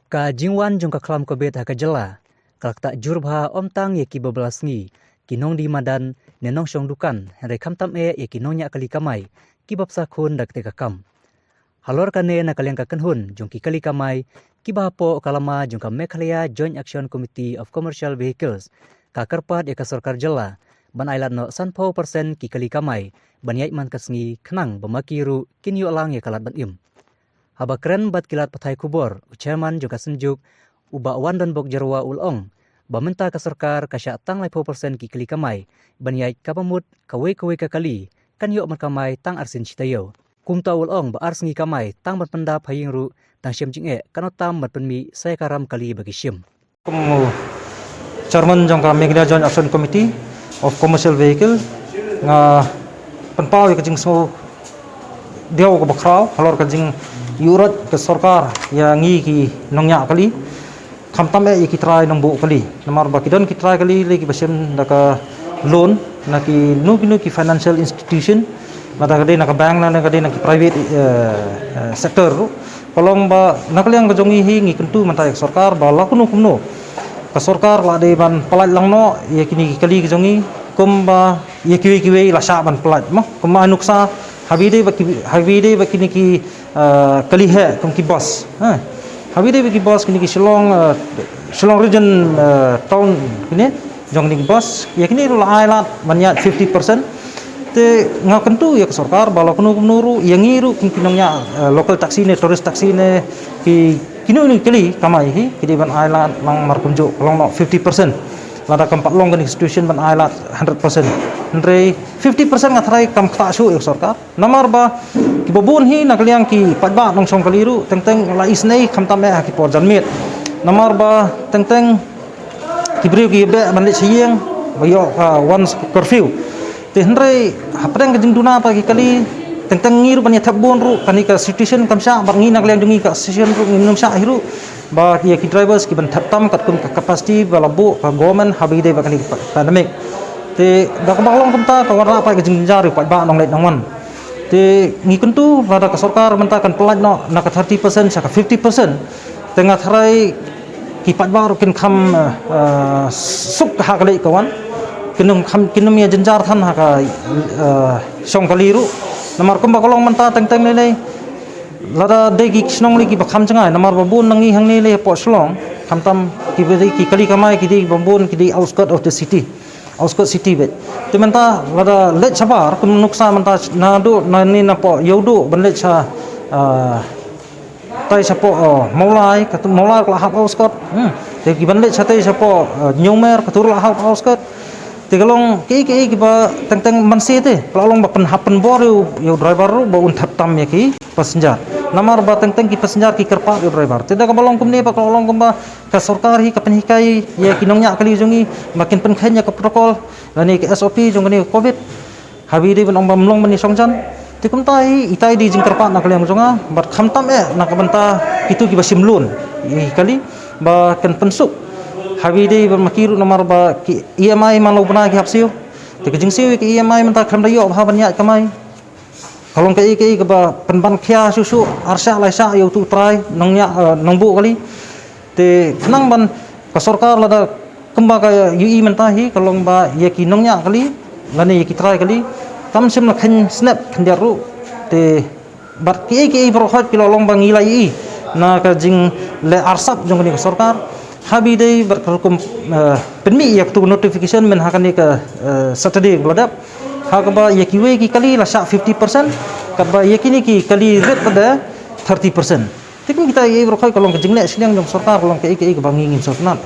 Ka jingwan jong ka klam ko bet ha ka jela. Kalak tak jurbha om tang ye ki bebelas ngi. Kinong di madan nenong syong dukan. Henry kam tam ye kinong nya kali kamai. Ki bapsa kun dak te ka kam. Halor kane na kaliang ka kenhun jong ki kali kamai. Ki bahapo kalama jong ka Meghalaya Joint Action Committee of Commercial Vehicles. Ka karpat ye ka sarkar jela. Ban ailat no 100% ki kali kamai. Ban yait man kasngi kenang bemakiru kinyo alang ye kalat ban im. Haba keren bat kilat patai kubor, chairman juga senjuk, uba wan dan bok jarwa ulong, baminta ke sarkar kasya tang 5% ki kali kamai, banyai kapamut kawe ka kali, kan yuk merkamai tang arsin citayo. Kumta ulong ba arsingi kamai tang berpendap haying ru, tang syem jing kanotam berpenmi saya karam kali bagi syem. Chairman jangka Meghalaya Joint Action Committee of Commercial Vehicle nga penpau ke jing so dia ko bakrau halor ke jing yurat ke sarkar yang ngi ki nongnya kali kamtam ki try nong bu kali namar ba kidon ki try kali lagi basem naka loan naki nu ki financial institution mata kade naka bank na kade naki private sector kolong ba nakaliang kajongi hi ngi kentu mata sarkar ba la kuno ka sarkar la de ban palat lang no ye kini kali kajongi kumba ye kiwi la sha ban palat mo kuma nuksa habide ba kini ki kali hai kum ki boss habide ba ki boss kini ki Shillong region town kini jong ni boss ya kini la ailat banyak 50% te nga kentu ya ke sarkar bala kuno nuru yang ngiru kinongnya local taxi ne tourist taxi ne ki kini ni kali kamai hi kidi ban ailat mang markunjo long no 50% lada kampat long kan institution ban ailat 100% andre 50% ngathrai kam khata su ek sarkar namar ba ki bobun hi nakliang ki padba nong song kaliru teng la isnei khamtam me ki por janmet namar ba teng ki briu ki be ban le sieng bayo once curfew te andre hapreng jing duna pa ki kali teng ngiru ban thabon ru kani ka situation kamsa bar ngi nakliang dungi ka situation ru ngi sa hiru ba ki drivers ki ban thattam kat kum capacity balabu ka government habide ba kani pandemic te dak balong kumta ka warna pa jing jaru pa ba nong let nongwan te ngi kuntu rada ka sarkar menta kan pelat no na ka 30% sa ka 50% tengah tharai ki patba ru kin kham suk ha kali kawan kinum ya jenjar than ha ka song kali ru namar kumba kolong menta teng le lada degi snong li ki bakham changai namar babun nangi hangni le po slong khamtam ki bedi ki kali kamai ki di babun ki di outskirt of the city outskirt city bet tementa lada let sabar kum nuksa menta na do na ni na po yodo ban let cha tai sapo maulai katu maulai kla hap outskirt te ki ban let cha tai sapo nyomer katur la hap outskirt te kalong ki ba teng mansi te kalong ba happen bor yo driver ru ba un thaptam ya ki passenger namar ba teng ki passenger ki kerpa yo driver te da balong kumne pa kalong kumba ka sarkar hi ka penhikai ya kinongnya kali jungi makin penkhanya ka protokol lani ke SOP jong ni covid habide ban ong bamlong mani songjan te kumtai itai di jing kerpa na kali jonga bat khamtam na ka banta itu ki basim lun kali ba kan pensuk habide ban makiru namar ba ki EMI malau bana ki hapsiu te jing siu ki EMI menta kham da yo ba banyak kamai kalong ke ba penban khia susu arsya laisa yo tu try nongnya nongbu kali te kenang ban ka sarkar lada kemba ka UI mentahi kalong ba ye ki nongnya kali lani ye ki try kali tam sim la khan snap khandiaru te bat ki berhot ki lolong bang ilai na ka jing le arsap jong ni ka sarkar habide berkum penmi yak tu notification men hakani ka Saturday gladap hakba yekiwe ki kali la sha 50% kaba yekini ki kali red pada 30% tikun kita ye berkhoi kolong ke jingle silang jong sarkar kolong ke bangi ngin sarnat